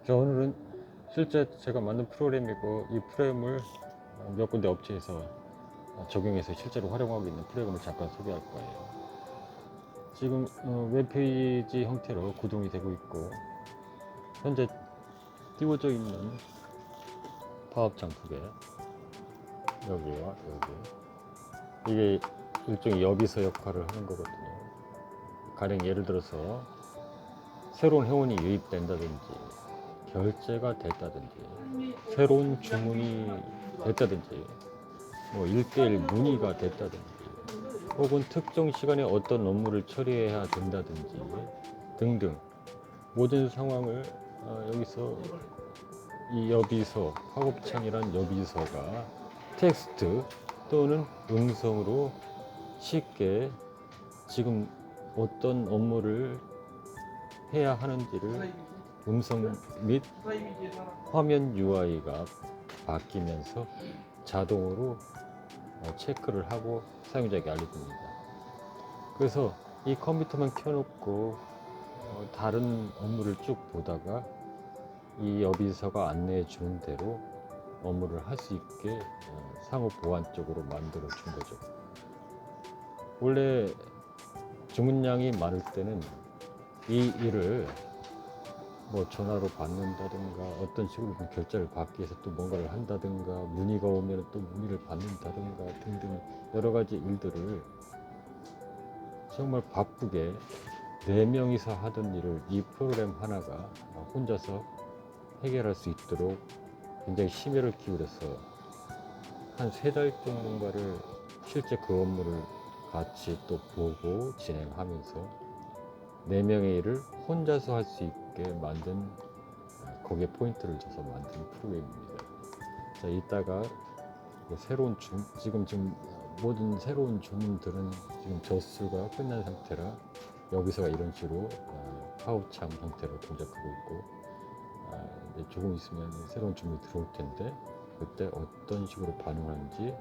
자, 오늘은 실제 제가 만든 프로그램이고 이 프로그램을 몇 군데 업체에서 적용해서 실제로 활용하고 있는 프로그램을 잠깐 소개할 거예요. 지금 웹페이지 형태로 구동이 되고 있고 현재 띄워져 있는 파업 장프에 여기와 여기, 이게 일종의 여비서 역할을 하는 거거든요. 가령 예를 들어서 새로운 회원이 유입된다든지 결제가 됐다든지 새로운 주문이 됐다든지 뭐 1:1 문의가 됐다든지 혹은 특정 시간에 어떤 업무를 처리해야 된다든지 등등 모든 상황을 여기서 이 여비서, 화곱창이란 여비서가 텍스트 또는 음성으로 쉽게 지금 어떤 업무를 해야 하는지를 음성 및 화면 UI가 바뀌면서 자동으로 체크를 하고 사용자에게 알려줍니다. 그래서 이 컴퓨터만 켜놓고 다른 업무를 쭉 보다가 이 여비서가 안내해 주는 대로 업무를 할 수 있게 상호 보안적으로 만들어 준 거죠. 원래 주문량이 많을 때는 이 일을 뭐 전화로 받는다든가 어떤 식으로 결제를 받기 위해서 또 뭔가를 한다든가 문의가 오면 또 문의를 받는다든가 등등 여러 가지 일들을 정말 바쁘게 4명이서 하던 일을 이 프로그램 하나가 혼자서 해결할 수 있도록 굉장히 심혈을 기울여서 한 3달 정도인가를 실제 그 업무를 같이 또 보고 진행하면서 4명의 일을 혼자서 할 수 있게 만든, 거기에 포인트를 줘서 만든 프로그램입니다. 자, 이따가 새로운 지금 모든 새로운 주문들은 지금 접수가 끝난 상태라 여기서가 이런 식으로 파워창 형태로 동작하고 있고, 조금 있으면 새로운 주문이 들어올 텐데 그때 어떤 식으로 반응하는지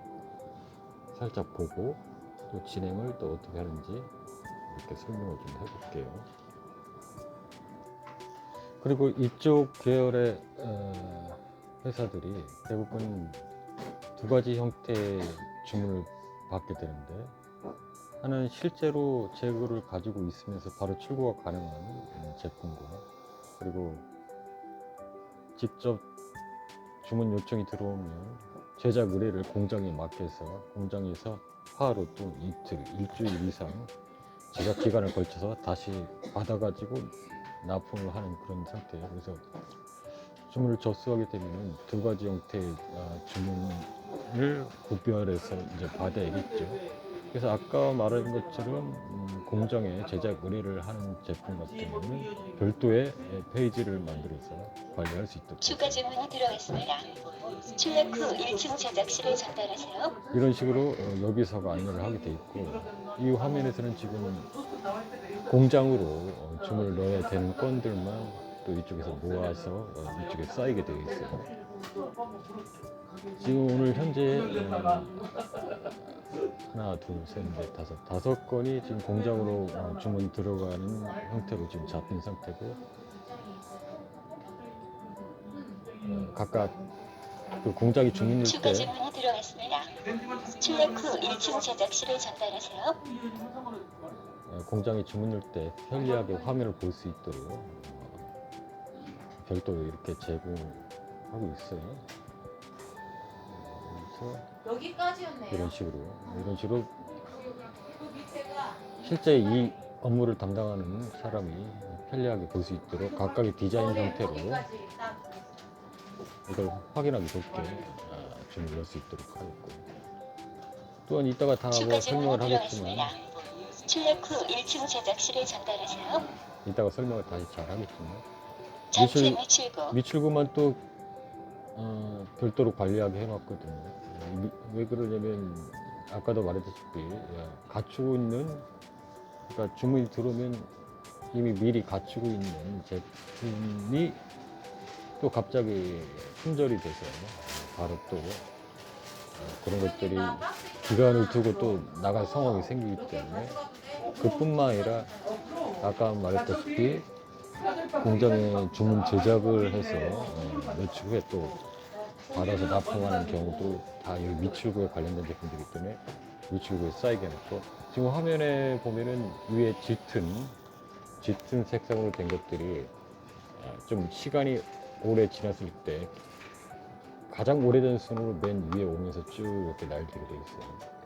살짝 보고 또 진행을 또 어떻게 하는지 이렇게 설명을 좀 해볼게요. 그리고 이쪽 계열의 회사들이 대부분 2가지 형태의 주문을 받게 되는데, 하나는 실제로 재고를 가지고 있으면서 바로 출고가 가능한 제품과, 그리고 직접 주문 요청이 들어오면 제작 의뢰를 공장에 맡겨서 공장에서 하루 또 이틀, 일주일 이상 제작 기간을 걸쳐서 다시 받아가지고 납품을 하는 그런 상태예요. 그래서 주문을 접수하게 되면 2가지 형태의 주문을 구별해서 이제 받아야겠죠. 그래서 아까 말한 것처럼 공장에 제작 의뢰를 하는 제품 같은 경우는 별도의 페이지를 만들어서 관리할 수 있도록. 추가 주문이 들어왔습니다. 출력 후 1층 제작실에 전달하세요. 이런 식으로 여기서가 안내를 하게 돼 있고, 이 화면에서는 지금 공장으로 주문을 넣어야 되는 건들만 또 이쪽에서 모아서 이쪽에 쌓이게 되어 있어요. 지금 오늘 현재 하나, 둘, 셋, 넷, 다섯 건이 지금 공장으로 주문 들어가는 형태로 지금 잡힌 상태고, 각각 그 공장이 주문 넣을 추가 때 주문이 들어왔습니다. 출력 후 1층 제작실에 전달하세요. 공장이 주문 넣을 때 편리하게 화면을 볼 수 있도록 별도로 이렇게 제공하고 있어요. 그래서 여기까지였네요. 이런 식으로 실제 이 업무를 담당하는 사람이 편리하게 볼 수 있도록 각각의 디자인 형태로 이걸 확인하기 좋게 주문을 넣을 수 있도록 하겠고, 또한 이따가 다 추가 설명을 주문이 하겠지만 들어왔습니다. 출력 후 1층 제작실에 전달하세요. 이따가 설명을 다시 잘 하겠지만 전체 미출고 미출구만 또 별도로 관리하게 해놨거든요. 왜 그러냐면 아까도 말했다시피 갖추고 있는, 그러니까 주문이 들어오면 이미 미리 갖추고 있는 제품이 또 갑자기 품절이 돼서 바로 또 그런 것들이 기간을 두고 또 나갈 상황이 생기기 때문에, 그뿐만 아니라 아까 말했다시피 공장에 주문 제작을 해서 며칠 후에 또 받아서 납품하는 경우도 다 여기 미출고에 관련된 제품들이기 때문에 미출고에 쌓이게 해놓고, 지금 화면에 보면은 위에 짙은 색상으로 된 것들이 좀 시간이 오래 지났을 때 가장 오래된 순으로 맨 위에 오면서 쭉 이렇게 날리게 돼 있어요.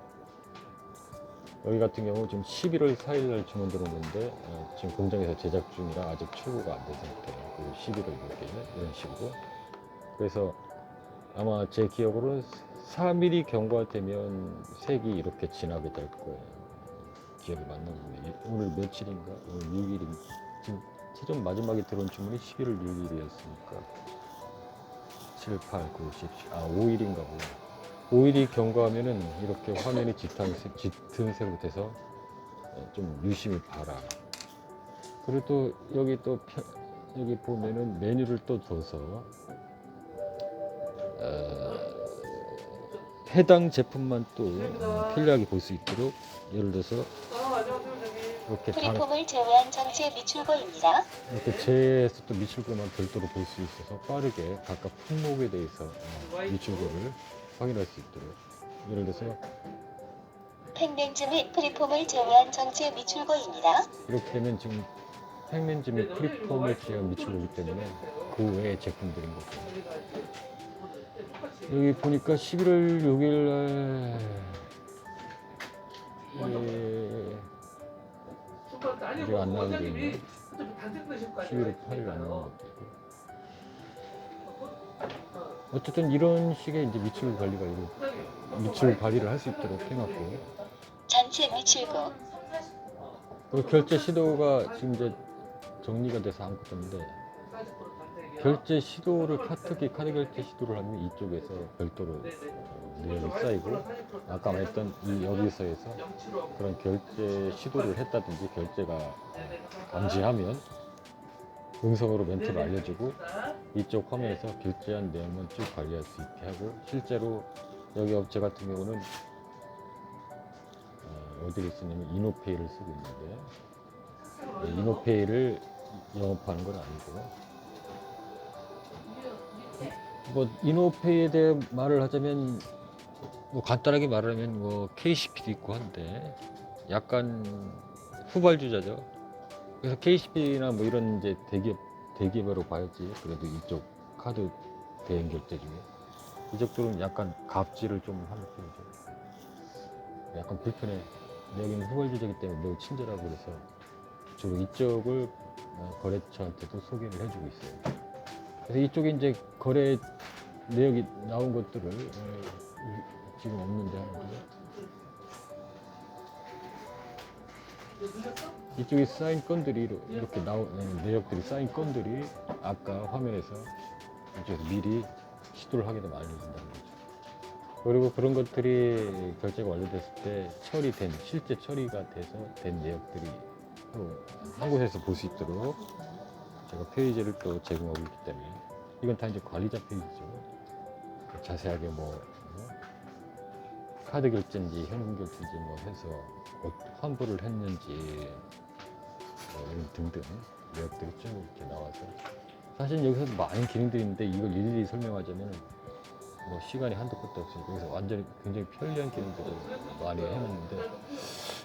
여기 같은 경우 지금 11월 4일 날 주문 들어오는데 지금 공장에서 제작 중이라 아직 출고가 안 된 상태. 그리고 11월 6일 이런 식으로. 그래서 아마 제 기억으로는 4mm 경과가 되면 색이 이렇게 진하게 될 거예요. 기억이 맞나 보네. 오늘 며칠인가? 오늘 6일인가? 지금 최종 마지막에 들어온 주문이 11월 6일이었으니까 7, 8, 9, 10, 5일인가 보네. 5일이 경과하면은 이렇게 화면이 짙은 색으로 돼서 좀 유심히 봐라. 그리고 또 여기 보면은 메뉴를 또 줘서 해당 제품만 또 편리하게 볼 수 있도록, 예를 들어서 이렇게 프리폼을 제외한 전체 미출고입니다. 이렇게 제에서 또 미출고만 별도로 볼 수 있어서 빠르게 각각 품목에 대해서 미출고를 확인할 수 있도록, 예를 들어서 팩렌즈 및 프리폼을 제외한 전체 미출고입니다. 이렇게 되면 지금 팩렌즈 및 프리폼에 제한 미출고이기 때문에 그 외의 제품들인 거죠. 여기 보니까 11월 6일 날 우리가 안 나오게 있네. 11월 8일 안 나오는 것도 있고. 어쨌든 이런 식의 이제 미출 관리를 할 수 있도록 해놨고, 전체 미출고 그 결제 시도가 지금 이제 정리가 돼서 아무것도 없는데, 결제 시도를 특히 카드 결제 시도를 하면 이쪽에서 별도로 내역이 쌓이고, 아까 말했던 이 여기서에서 그런 결제 시도를 했다든지 결제가 감지하면 음성으로 멘트를 알려주고 이쪽 화면에서 결제한 내용만 쭉 관리할 수 있게 하고, 실제로 여기 업체 같은 경우는 어디를 쓰냐면 이노페이를 쓰고 있는데, 이노페이를 영업하는 건 아니고, 뭐 이노페이에 대해 말을 하자면 뭐 간단하게 말하면 뭐 KCP도 있고 한데 약간 후발주자죠. 그래서 KCP나 뭐 이런 이제 대기업으로 봐야지. 그래도 이쪽 카드 대행 결제 중에 이쪽들은 약간 갑질을 좀 하는 편이죠. 약간 불편해. 여기는 후발주자이기 때문에 매우 친절하고, 그래서 주로 이쪽을 거래처한테도 소개를 해주고 있어요. 그래서 이쪽에 이제 거래 내역이 나온 것들을 지금 없는데 하는데, 이쪽에 쌓인 건들이 이렇게 내역들이 쌓인 건들이 아까 화면에서 이쪽에서 미리 시도를 하게 되면 알려준다는 거죠. 그리고 그런 것들이 결제가 완료됐을 때 실제 처리가 돼서 된 내역들이 한 곳에서 볼 수 있도록 제가 페이지를 또 제공하고 있기 때문에, 이건 다 이제 관리자 페이지죠. 자세하게 카드 결제인지 현금 결제인지 뭐 해서 환불을 했는지 이런 등등 내역들이 쭉 이렇게 나와서, 사실 여기서 많은 기능들이 있는데 이걸 일일이 설명하자면 뭐 시간이 한도 끝도 없으니까, 그래서 완전히 굉장히 편리한 기능들을 많이 해놨는데,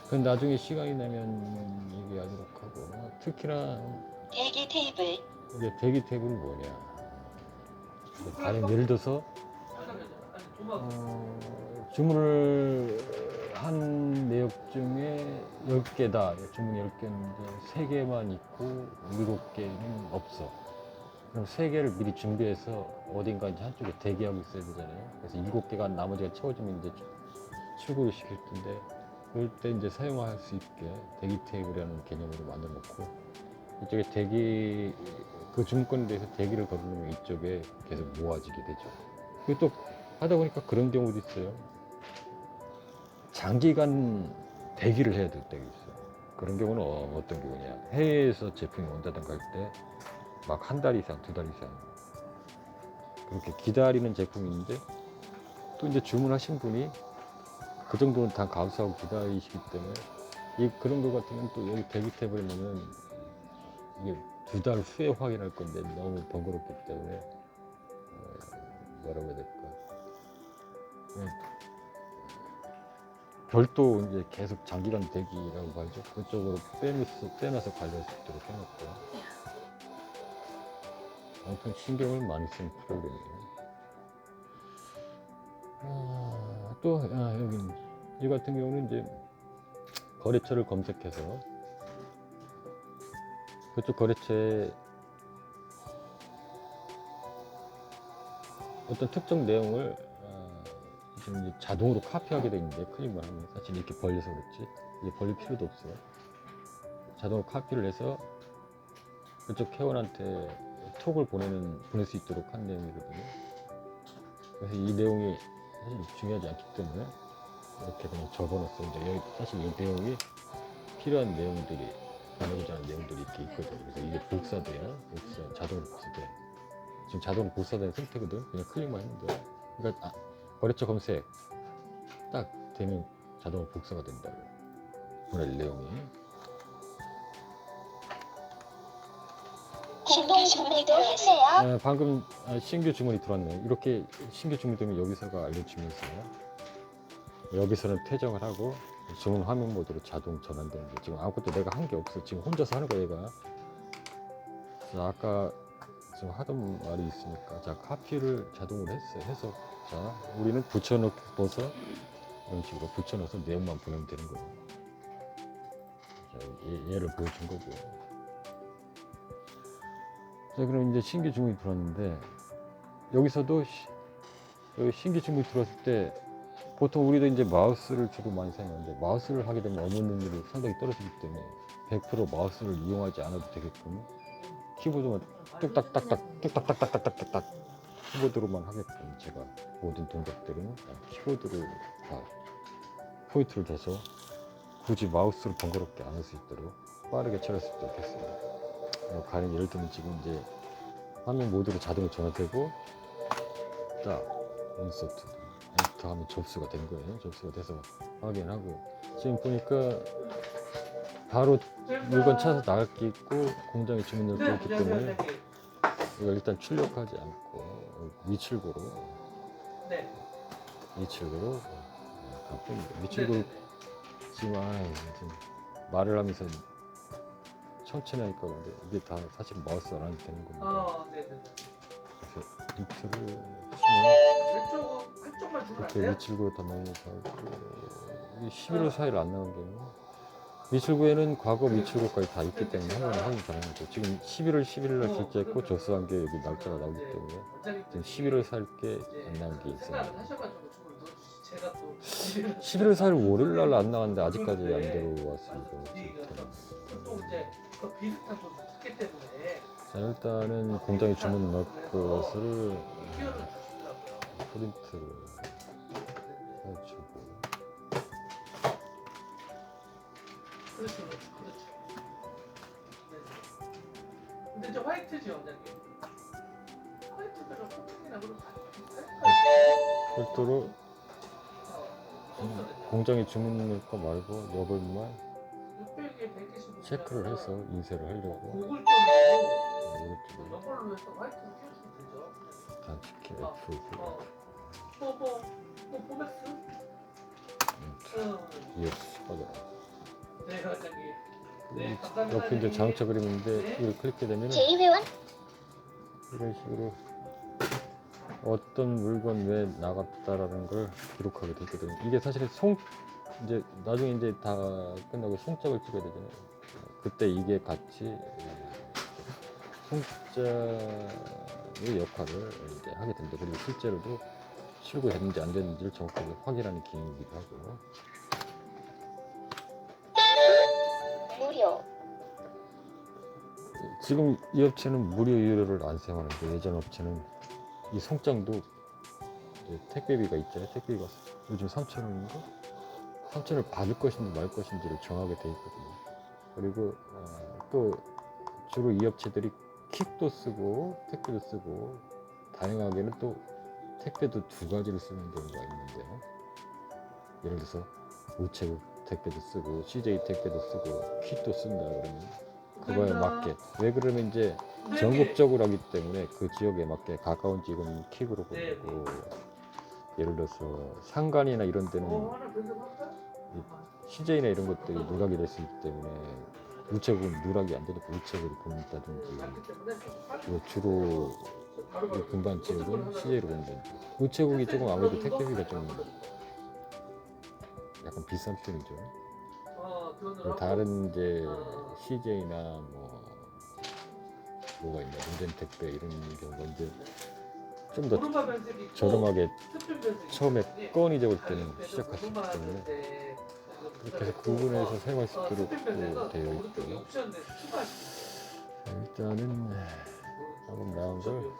그건 나중에 시간이 나면 얘기하도록 하고, 특히나 대기 테이블 이제 대기 테이블은 뭐냐, 가령 예를 들어서 주문을 한 내역 중에 10개다. 주문이 10개인데 3개만 있고 7개는 없어. 그럼 3개를 미리 준비해서 어딘가 이제 한쪽에 대기하고 있어야 되잖아요. 그래서 7개가 나머지가 채워지면 이제 출고를 시킬 텐데, 그럴 때 이제 사용할 수 있게 대기 테이블이라는 개념으로 만들어 놓고, 이쪽에 그 주문권에 대해서 대기를 거두면 이쪽에 계속 모아지게 되죠. 그리고 또 하다 보니까 그런 경우도 있어요. 장기간 대기를 해야 될 때가 있어요. 그런 경우는 어떤 경우냐, 해외에서 제품이 온다든가 할 때 막 한 달 이상, 2달 이상 그렇게 기다리는 제품이 있는데, 또 이제 주문하신 분이 그 정도는 다 감수하고 기다리시기 때문에 그런 거 같으면 또 여기 대기 테이블에 놓으면 이게 2달 후에 확인할 건데 너무 번거롭기 때문에 뭐라고 해야 될까? 별도 이제 계속 장기간 대기라고 하죠. 그쪽으로 빼놔서 관리할 수 있도록 해놨고요. 아무튼 신경을 많이 쓴 프로그램이에요. 여기 이 같은 경우는 이제 거래처를 검색해서 그쪽 거래처에 어떤 특정 내용을 지금 이제 자동으로 카피하게 돼 있는데 클릭만 하면 사실 이렇게 벌려서 그렇지 이게 벌릴 필요도 없어요. 자동으로 카피를 해서 그쪽 회원한테 톡을 보낼 수 있도록 한 내용이거든요. 그래서 이 내용이 사실 중요하지 않기 때문에 이렇게 그냥 적어놨어요. 이제 여기 사실 이 내용이 필요한 내용들이 나누고자 하는 내용들이 이렇게 있거든요. 그래서 이게 복사돼요. 자동으로 복사돼. 지금 자동 복사된 상태거든. 그냥 클릭만 하면 돼요. 그러니까 거래처 검색 딱 되면 자동으로 복사가 된다고 보낼 내용이. 신동 주문이 들어왔어요. 방금 신규 주문이 들어왔네요. 이렇게 신규 주문이 되면 여기서가 알려주면서 여기서는 퇴정을 하고 주문 화면 모드로 자동 전환되는 게 지금 아무것도 내가 한 게 없어. 지금 혼자서 하는 거야 얘가. 자, 아까 지금 하던 말이 있으니까 자 카피를 자동으로 해서 자 우리는 붙여넣어서 이런 식으로 붙여넣어서 내용만 보내면 되는 거예요. 자, 얘를 보여준 거고. 자 그럼 이제 신규 주문이 들어왔는데 여기서도 여기 신규 주문이 들어왔을 때 보통 우리도 이제 마우스를 주로 많이 사용하는데 마우스를 하게 되면 업무 능률이 상당히 떨어지기 때문에 100% 마우스를 이용하지 않아도 되게끔 키보드만 뚝딱딱딱 키보드로만 하게끔 제가 모든 동작들은 키보드로 다 포인트를 줘서 굳이 마우스를 번거롭게 안 할 수 있도록 빠르게 처리할 수 있도록 했어요. 가령 예를 들면 지금 이제 화면 모드로 자동으로 전환되고 딱 인서트 엔터 하면 접수가 된 거예요. 접수가 돼서 확인하고 지금 보니까 바로 물건 찾아서 나갈 게 있고 공장에 주문을 넣고 있기 때문에 이걸 일단 출력하지 않고 위출고로 가뿐히 위출고로 지금 지금 말을 하면서 천천히 하니까 근데 이게 다 사실 마우스가 안 되는 겁니다. 그래서 리트를 치면 이렇게 위출고 다 나오면서 이게 11월 4일 안 나온 게 미출구에는 과거 미출구까지 다 있기 때문에 한 번에 확인 가능하고 지금 11월 11일 날 결제했고 접수한 게 여기 날짜가 나오기 때문에 지금 11월 4일께 안 나온 게 있어요. 11월 4일 월요일 날 안 나왔는데 아직까지 안 들어왔습니다. 자 일단은 공장에 주문 넣을 것을 프린트를 해주고 그렇죠. 근데 이제 화이트지 원장님. 화이트가 코팅이나 그런 거 별도로 공장에 주문 넣을 거 말고 여벌만 600에 125. 체크를 해서 인쇄를 하려고 고글점으로 이것도 이걸로 해서 화이트를 띄워주면 되죠. 단축키 F 포맥스? EX 받아라. 네, 원장님. 네, 감사합니다. 옆에 이제 자동차 그림인데 이걸 클릭하게 되면 제2회원 이런 식으로 어떤 물건 왜 나갔다라는 걸 기록하게 되거든요. 이게 사실 이제 나중에 이제 다 끝나고 송짝을 찍어야 되잖아요. 그때 이게 같이 송짝의 역할을 이제 하게 됩니다. 그리고 실제로도 출고했는지 안 됐는지를 정확하게 확인하는 기능이기도 하고요. 무료. 지금 이 업체는 무료 유료를 안 사용하는데 예전 업체는 이 송장도 이제 택배비가 있잖아요. 택배비가 요즘 3,000원인가? 3,000원을 받을 것인지 말 것인지를 정하게 돼 있거든요. 그리고 또 주로 이 업체들이 킥도 쓰고 택배도 쓰고 다양하게는 또 택배도 2가지를 쓰는 경우가 있는데요. 예를 들어서 우체국 택배도 쓰고 CJ 택배도 쓰고 킥도 쓴다 그러면 그거에 맞게. 왜 그러면 이제 네. 전국적으로 하기 때문에 그 지역에 맞게 가까운 지역은 킥으로 네. 보내고, 예를 들어서 상간이나 이런 데는 하나 변경할까? CJ나 이런 것들이 누락이 될 수 있기 때문에 우체국은 누락이 안 되니까 우체국을 보낸다든지, 뭐 주로 이 분반 지역은 CJ로 보낸다든지. 우체국이 조금 아무래도 택배비가 좀 약간 비싼 편이죠. 그리고 다른 이제 CJ나 뭐가 있나, 문전 택배 이런 경우는 이제 좀 더 저렴하게 처음에 건이 적을 때는 시작하셨기 때문에 그렇게 해서 구분해서 사용할 수 있도록 또 되어 있고요. 자, 일단은 방금 나온 걸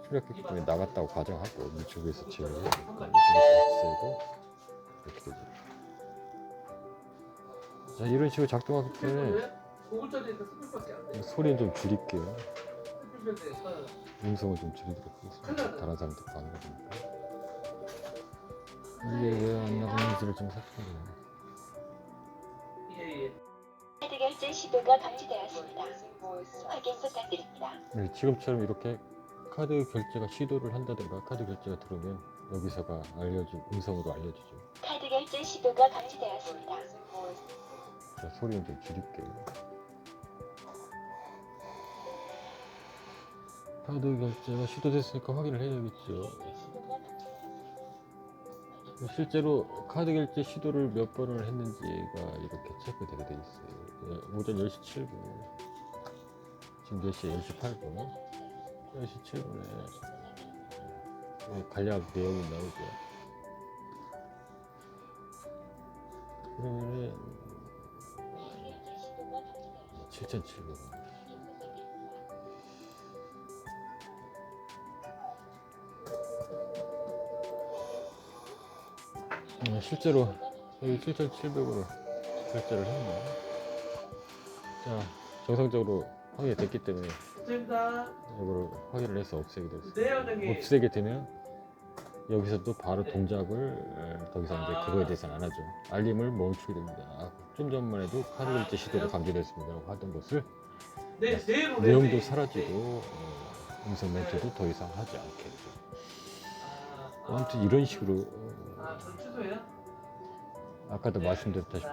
출력했기 때문에 나갔다고 가정하고 유튜브에서 제어를 해야 되니까 유튜브에서 없애고 이렇게 되죠. 자, 이런 식으로 작동하기 때문에 소리는 좀 줄일게요. 음성을 좀 줄이도록 하겠습니다. 다른 사람들 방해가 되니까. 이게 왜 안 나가는지를 좀 살펴보세요. 카드 결제 시도가 감지되었습니다. 확인 부탁드립니다. 네, 지금처럼 이렇게 카드 결제가 시도를 한다든가 카드 결제가 들어오면 여기서가 음성으로 알려주죠. 카드 결제 시도가 감지되었습니다. 자, 소리는 좀 줄일게요. 카드 결제가 시도됐으니까 확인을 해야겠죠. 실제로 카드 결제 시도를 몇 번을 했는지가 이렇게 체크되게 돼 있어요. 오전 10시 7분, 지금 몇 시에 10시 8분, 10시 7분에 간략 내용이 나오죠. 그러면은 7,700원. 실제로 여기 7,700원을 결제를 했네. 자, 정상적으로 확인이 됐기 때문에 이걸 확인을 해서 없애게 됐어요. 없애게 되면 여기서도 바로 동작을 더 이상 이제 그거에 대해서는 안 하죠. 알림을 멈추게 됩니다. 좀 전만 해도 카드 결제 시도가 감지됐습니다 하던 것을 내용도 사라지고 음성 멘트도 더 이상 하지 않게 되죠. 아무튼 이런 식으로 아까도 말씀드렸다시피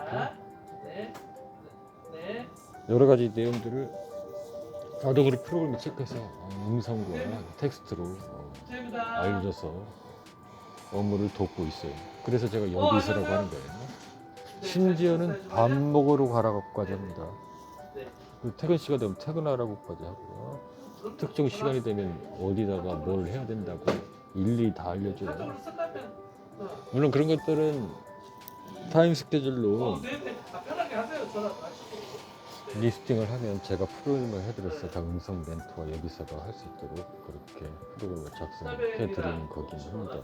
여러 가지 내용들을 자동으로 프로그램을 체크해서 음성과 텍스트로 알려줘서 업무를 돕고 있어요. 그래서 제가 여기서라고 하는 거예요. 심지어는 밥 먹으러 가라고까지 합니다. 퇴근 시간 되면 퇴근하라고까지 하고요. 특정 시간이 되면 어디다가 뭘 해야 된다고 일일이 다 알려줘요. 물론 그런 것들은 타임 스케줄로 리스팅을 하면 제가 프로그램을 해드려서 다 음성 멘트와 여기서가 할 수 있도록 그렇게 프로그램을 작성해 드리는 거긴 합니다.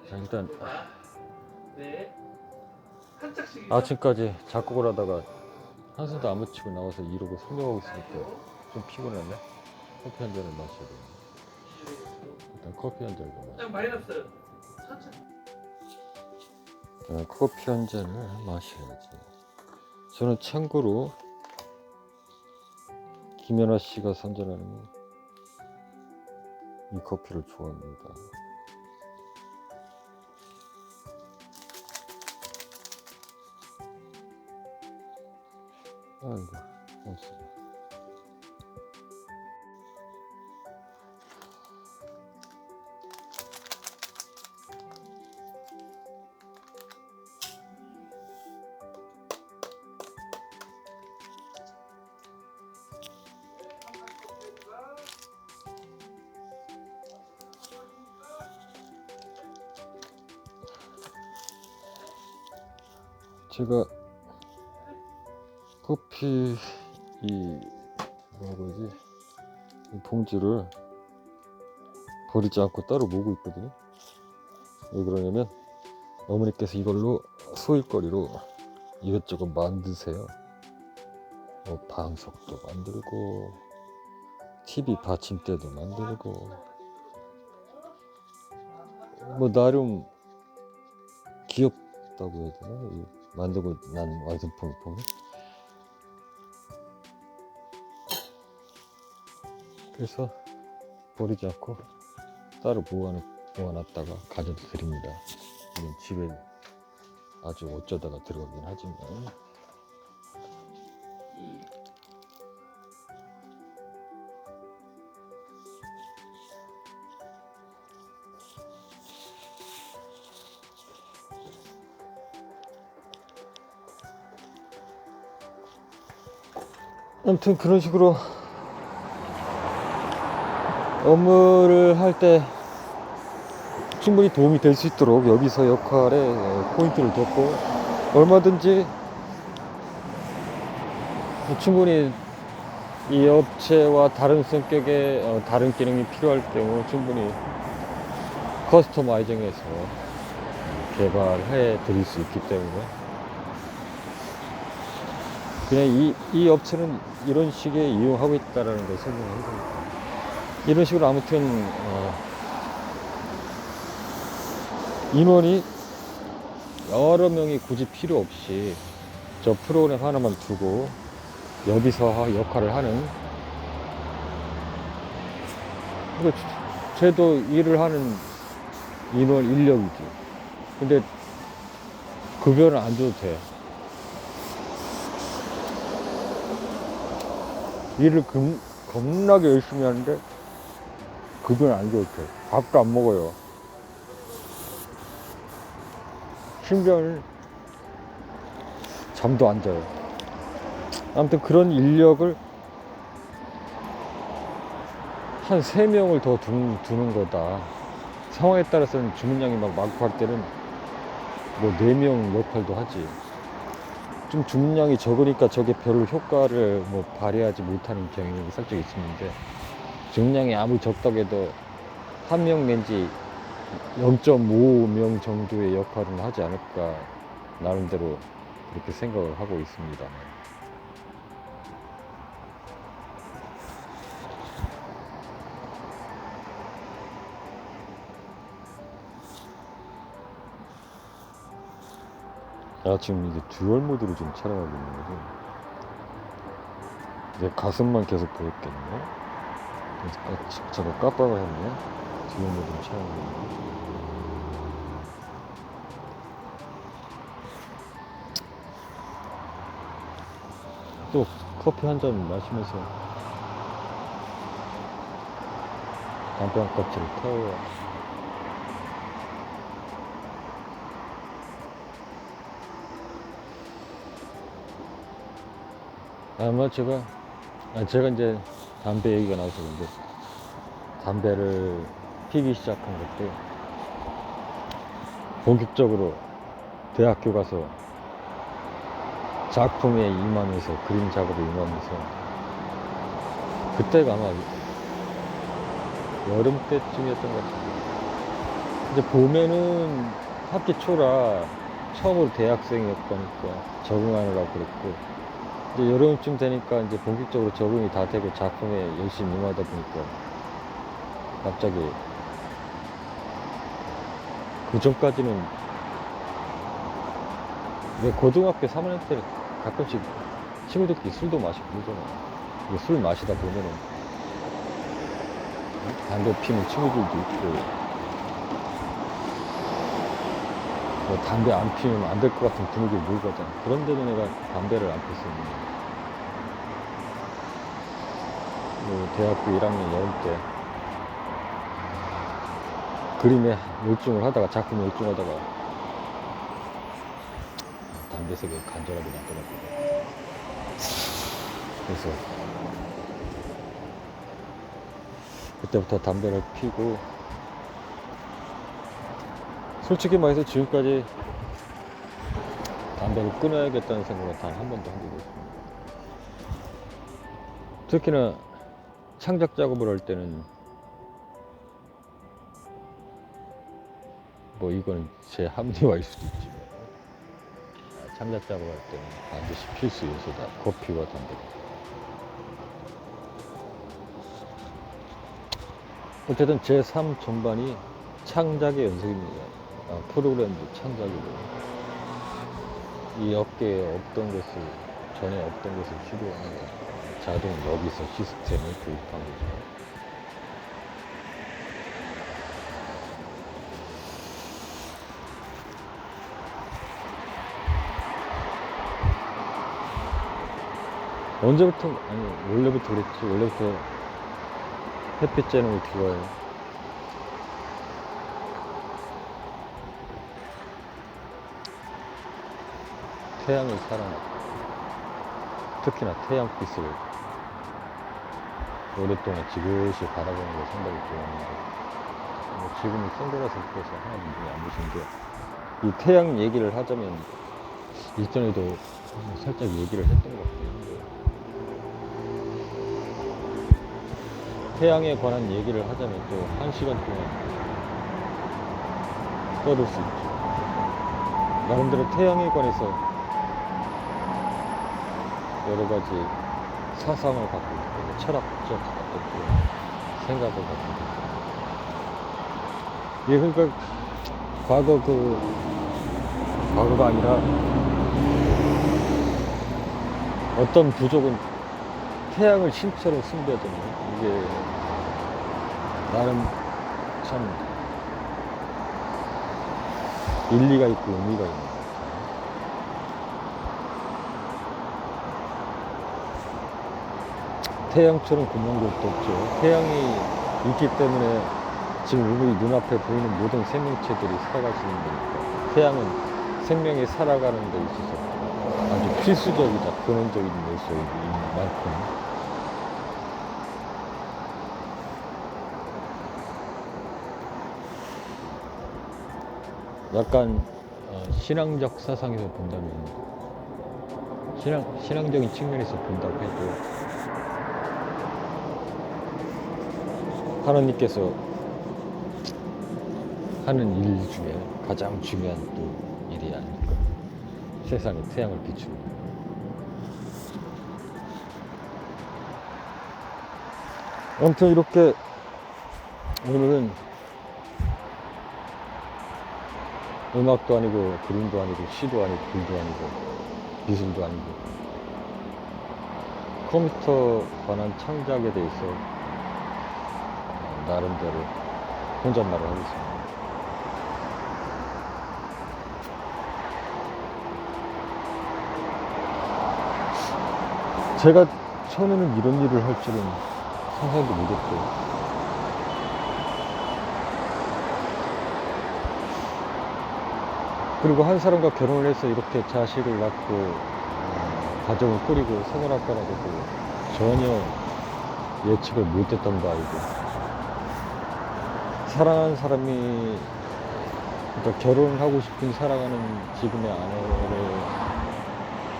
자, 일단 아침까지 작곡을 하다가 한숨도 안 묻히고 나와서 이러고 설명하고 있으니까 좀 피곤하네. 커피 한 잔을 마셔야 돼. 일단 커피 한 잔을 마셔. 커피 한 잔을 마셔야지. 저는 참고로 김연아 씨가 선전하는 이 커피를 좋아합니다. 아이고, 없어. 제가 커피 이 봉지를 버리지 않고 따로 모으고 있거든요. 왜 그러냐면 어머니께서 이걸로 소일거리로 이것저것 만드세요. 뭐 방석도 만들고 TV 받침대도 만들고 뭐 나름 귀엽다고 해야 되나? 만들고 난 완성품을 보면. 그래서 버리지 않고 따로 모아놨다가 가져다 드립니다. 이건 집에 아주 어쩌다가 들어가긴 하지만. 아무튼 그런 식으로 업무를 할 때 충분히 도움이 될 수 있도록 여기서 역할에 포인트를 뒀고, 얼마든지 충분히 이 업체와 다른 성격의 다른 기능이 필요할 경우 충분히 커스터마이징해서 개발해 드릴 수 있기 때문에, 그냥 이 업체는 이런 식의 이용하고 있다라는 걸 설명한 겁니다. 이런 식으로 아무튼 인원이 여러 명이 굳이 필요 없이 저 프로그램 하나만 두고 여기서 역할을 하는, 쟤도 일을 하는 인원 인력이지. 근데 급여는 안 줘도 돼. 일을 겁나게 열심히 하는데 급여는 안 줘도 돼. 밥도 안 먹어요. 심지어는 잠도 안 자요. 아무튼 그런 인력을 한 3명을 더 두는 거다. 상황에 따라서는 주문량이 막 많고 할 때는 뭐 4명 역할도 하지. 좀 주문량이 적으니까 저게 별로 효과를 뭐 발휘하지 못하는 경향이 살짝 있었는데, 주문량이 아무리 적다고 해도 1명 낸지 0.5명 정도의 역할은 하지 않을까, 나름대로 그렇게 생각을 하고 있습니다. 지금 이게 듀얼 모드로 지금 촬영하고 있는 거지. 내 가슴만 계속 보였겠네. 그래서 제가 깜빡을 했네. 듀얼 모드로 촬영하고 있는 거지. 또 커피 한 잔 마시면서 담배 한 껍질을 태워야. 아마 제가 이제 담배 얘기가 나와서 근데 담배를 피기 시작한 것도 본격적으로 대학교 가서 작품에 임하면서, 그림 작업에 임하면서, 그때가 아마 여름 때쯤이었던 것 같아요. 이제 봄에는 학기 초라 처음으로 대학생이었다니까 적응하느라고 그랬고, 이제 여름쯤 되니까 이제 본격적으로 적응이 다 되고 작품에 열심히 임하다 보니까 갑자기, 그 전까지는 왜 고등학교 3학년 때 가끔씩 친구들끼리 술도 마시고 그러잖아. 술 마시다 보면은 담배 피는 친구들도 있고, 뭐 담배 안 피우면 안 될 것 같은 분위기를 몰고 가잖아. 그런데도 내가 담배를 안 폈었는데, 뭐 대학교 1학년 여름 때 그림에 열중을 하다가, 작품에 열중하다가 담배 색이 간절하게 나더라고요. 그래서 그때부터 담배를 피고, 솔직히 말해서 지금까지 담배를 끊어야겠다는 생각은 단 한 번도 한 적이 없습니다. 특히나 창작 작업을 할 때는, 뭐 이건 제 합리화일 수도 있지만, 창작 작업을 할 때는 반드시 필수 요소다. 커피와 담배다. 어쨌든 제 삶 전반이 창작의 연속입니다. 프로그램도 창작이고, 이 업계에 없던 것을, 전에 없던 것을 시도하는 자동 여기서 시스템을 도입한 거죠. 언제부터, 아니, 원래부터 그랬지. 원래부터 햇빛 쬐는 거 좋아해요. 태양을 사랑하고, 특히나 태양빛을 오랫동안 지그시 바라보는 걸 상당히 좋아하는데, 뭐 지금은 선글라스를 껴서 하나도 눈이 안 보시는데, 이 태양 얘기를 하자면, 이전에도 살짝 얘기를 했던 것 같아요. 태양에 관한 얘기를 하자면 또 1시간 동안 떠들 수 있죠. 나름대로 태양에 관해서 여러 가지 사상을 갖고 있고, 철학적 어떤 그런 생각을 갖고 있고. 예, 그러니까 과거가 아니라 어떤 부족은 태양을 신처럼 숭배하잖아요. 이게 나름 참 일리가 있고 의미가 있는 것 같아요. 태양처럼 고마운 것도 없죠. 태양이 있기 때문에 지금 우리 눈앞에 보이는 모든 생명체들이 살아갈 수 있는 거니까. 태양은 생명이 살아가는 데 있어서 아주 필수적이자 근원적인 요소인 만큼 약간 신앙적 사상에서 본다면, 신앙적인 측면에서 본다고 해도 하나님께서 하는 일 중에 가장 중요한 또 일이 아닐까. 세상에 태양을 비추는 거. 아무튼 이렇게 오늘은 음악도 아니고 그림도 아니고 시도 아니고 글도 아니고 미술도 아니고 컴퓨터 관한 창작에 대해서 나름대로 혼잣말을 하겠습니다. 제가 처음에는 이런 일을 할 줄은 상상도 못했고, 그리고 한 사람과 결혼을 해서 이렇게 자식을 낳고 가정을 꾸리고 생활할 거라고도 전혀 예측을 못했던 바이고, 사랑하는 사람이, 그러니까 결혼을 하고 싶은 사랑하는 지금의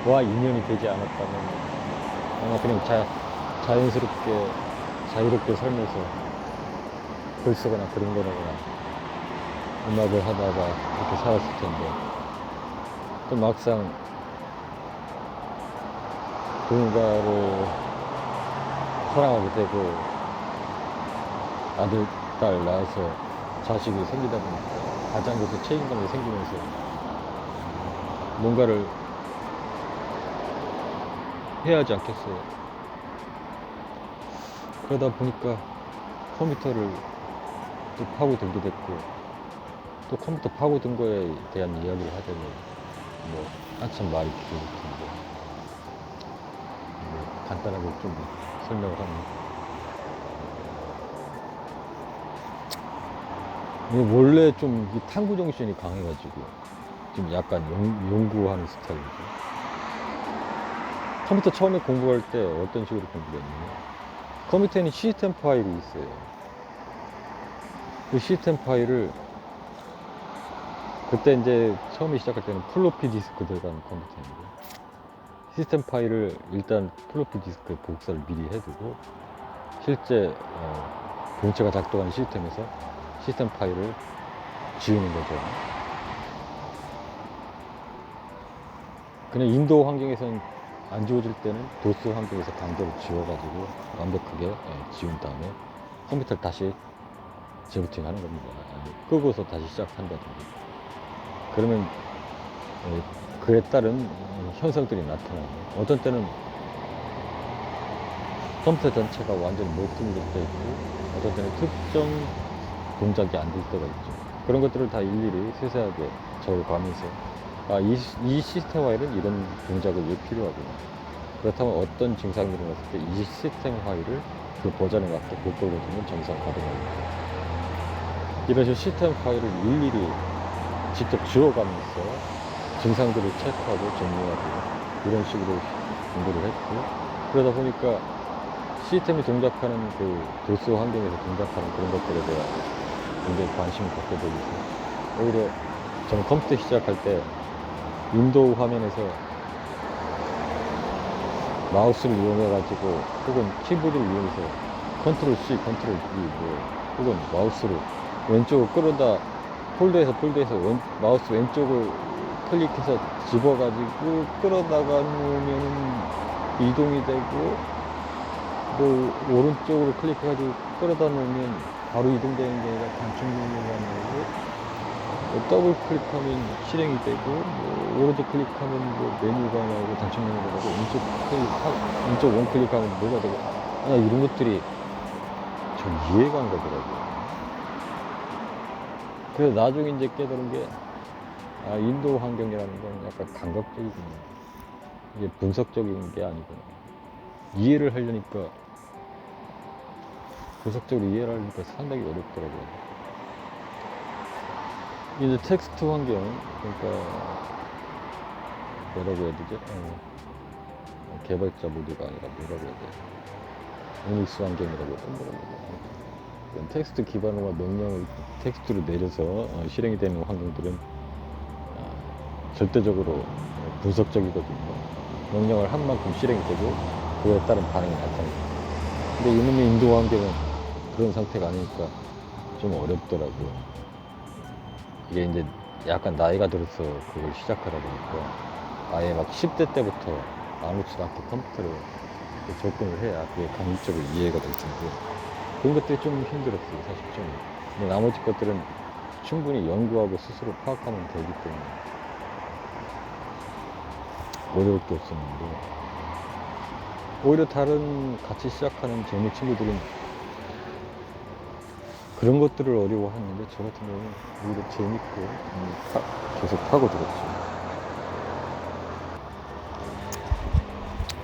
아내와 인연이 되지 않았다면 아마 그냥 자연스럽게 자유롭게 살면서 글 쓰거나 그림 그리거나 음악을 하다가 그렇게 살았을 텐데, 또 막상 누군가를 사랑하게 되고 아들, 딸 낳아서 자식이 생기다 보니까 가장에서 책임감이 생기면서 뭔가를 해야 하지 않겠어요. 그러다 보니까 컴퓨터를 또 파고들게 됐고, 또 컴퓨터 파고든 거에 대한 이야기를 하자면 뭐 한참 말이 길을 텐데 뭐 간단하게 좀 설명을 하면, 원래 좀 이 탐구 정신이 강해가지고 좀 약간 연구하는 스타일이죠. 컴퓨터 처음에 공부할 때 어떤 식으로 공부했냐면, 컴퓨터에는 시스템 파일이 있어요. 그 시스템 파일을 그때 이제 처음에 시작할 때는 플로피 디스크 들어간 컴퓨터인데, 시스템 파일을 일단 플로피 디스크에 복사를 미리 해두고 실제 본체가 작동하는 시스템에서 시스템 파일을 지우는 거죠. 그냥 인도 환경에서는 안 지워질 때는 도스 환경에서 강제로 지워가지고 완벽하게 지운 다음에 컴퓨터를 다시 재부팅 하는 겁니다. 끄고서 다시 시작한다든지. 그러면 그에 따른 현상들이 나타나요. 어떤 때는 컴퓨터 전체가 완전히 못 들릴 때 있고, 어떤 때는 특정 동작이 안 될 때가 있죠. 그런 것들을 다 일일이 세세하게 적어가면서, 이 시스템 파일은 이런 동작을 왜 필요하구나. 그렇다면 어떤 증상이 일어났을 때 이 시스템 파일을 그 버전에 맞게 복구해주면 정상 가동합니다. 이런 식으로 시스템 파일을 일일이 직접 지워가면서 증상들을 체크하고 정리하고 이런 식으로 공부를 했고, 그러다 보니까 시스템이 동작하는 그 도스 환경에서 동작하는 그런 것들에 대한 굉장히 관심을 갖게 되고, 오히려 저는 컴퓨터 시작할 때 윈도우 화면에서 마우스를 이용해 가지고 혹은 키보드를 이용해서 컨트롤 C, 컨트롤 V 혹은 마우스를 왼쪽으로 끌어다 폴더에서 마우스 왼쪽을 클릭해서 집어 가지고 끌어다가 놓으면 이동이 되고, 오른쪽으로 클릭해 가지고 끌어다 놓으면 바로 이동되는 게 아니라 단축 메뉴가 나오고, 더블 클릭하면 실행이 되고, 오른쪽 클릭하면 메뉴가 나오고 단축 메뉴가 나오고, 왼쪽 원 클릭하면 뭐가 되고, 이런 것들이 좀 이해가 안 가더라고요. 그래서 나중에 이제 깨달은 게, 인도 환경이라는 건 약간 감각적이구나. 이게 분석적인 게 아니구나. 이해를 하려니까, 분석적으로 이해를 하려니까 상당히 어렵더라고요. 이제 텍스트 환경, 그러니까 뭐라고 해야 되지? 개발자 모드가 아니라 뭐라고 해야 돼? 유닉스 환경이라고 해야 되나? 텍스트 기반으로 명령을 텍스트로 내려서 실행이 되는 환경들은 절대적으로 분석적이거든요. 명령을 한 만큼 실행이 되고 그에 따른 반응이 나타납니다. 근데 이놈의 인도 환경은 그런 상태가 아니니까 좀 어렵더라고요. 이게 이제 약간 나이가 들어서 그걸 시작하다 보니까 아예 막 10대 때부터 아무렇지도 않게 컴퓨터를 접근을 해야 그게 강의적으로 이해가 될 텐데, 그런 것들이 좀 힘들었어요, 사실 좀. 근데 나머지 것들은 충분히 연구하고 스스로 파악하면 되기 때문에 어려울 게 없었는데, 오히려 다른 같이 시작하는 젊은 친구들은 그런 것들을 어려워하는데, 저 같은 경우는 오히려 재밌고 계속 파고들었죠.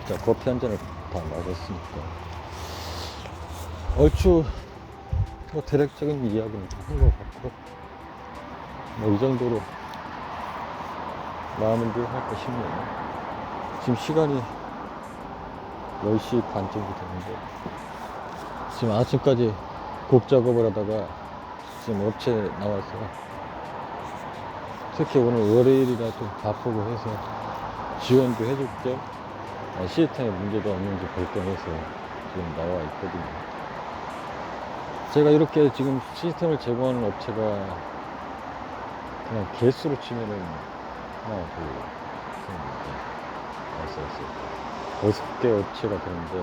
자, 커피 한 잔을 다 마셨으니까 얼추 대략적인 이야기는 다 한 것 같고, 이 정도로 마음을 할까 싶네요. 지금 시간이 10시 반 정도 되는데, 지금 아침까지 곡 작업을 하다가 지금 업체 나와서, 특히 오늘 월요일이라 좀 바쁘고 해서 지원도 해줄 겸 시스템에 문제도 없는지 볼 겸 해서 지금 나와 있거든요. 제가 이렇게 지금 시스템을 제공하는 업체가 그냥 개수로 치면은 하나, 둘, 셋, 넷, 6개 업체가 되는데,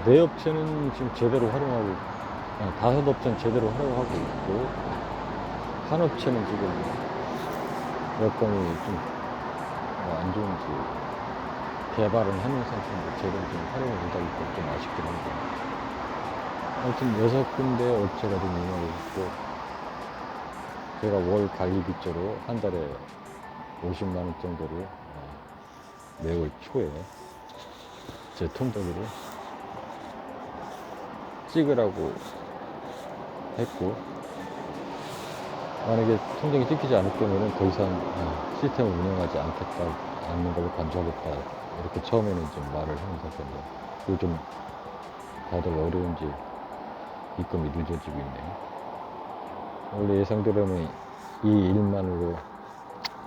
네 업체는 지금 제대로 활용하고, 5업체는 제대로 활용하고 있고, 한 업체는 지금 여건이 좀 안 좋은지 개발은 해놓은 상태인데 제대로 좀 활용을 못하기 때문에 좀 아쉽긴 한데, 아무튼 6군데 업체가 좀 운영하고 있고, 제가 월 관리비조로 한 달에 50만원 정도를 매월 초에 제 통장으로 찍으라고 했고, 만약에 통장이 찍히지 않을 경우에는 더 이상 시스템을 운영하지 않는 걸로 간주하겠다, 이렇게 처음에는 좀 말을 하는 상태인데, 요즘 다들 어려운지 입금이 늦어지고 있네요. 원래 예상대로는 이 일만으로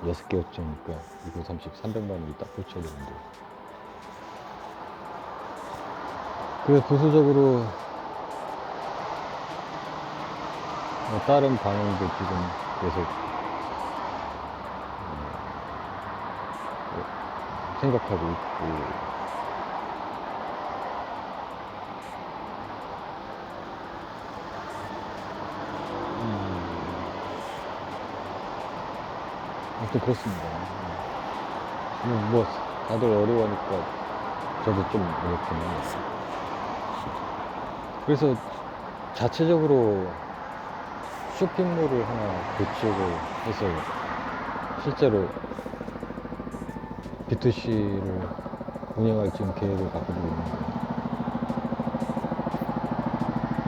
6개 업체니까 230, 300만원이 딱 붙여야 되는데, 그래서 부수적으로 다른 방향도 지금 계속 생각하고 있고, 아무튼 그렇습니다. 뭐 다들 어려워하니까 저도 좀 어렵긴 해요. 그래서 자체적으로 쇼핑몰을 하나 구축을 해서 실제로 B2C를 운영할 지금 계획을 갖고 있는 거예요.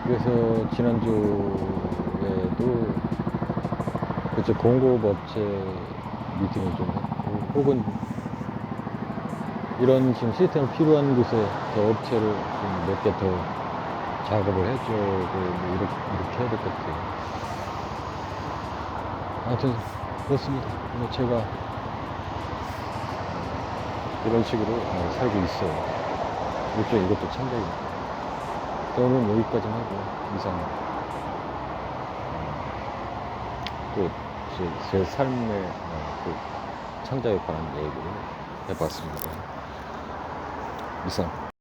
그래서 지난주에도 그쪽 공급업체 미팅을 좀 했고, 혹은 이런 지금 시스템이 필요한 곳에 더 업체를 좀 몇 개 더 작업을 해주고 뭐 이렇게 해야 될 것 같아요. 아무튼 그렇습니다. 뭐 제가 이런 식으로 살고 있어요. 일종의 이것도 창작입니다. 오늘 여기까지 하고 이상 또 제 삶의 그 창작에 관한 얘기를 해봤습니다. 이상.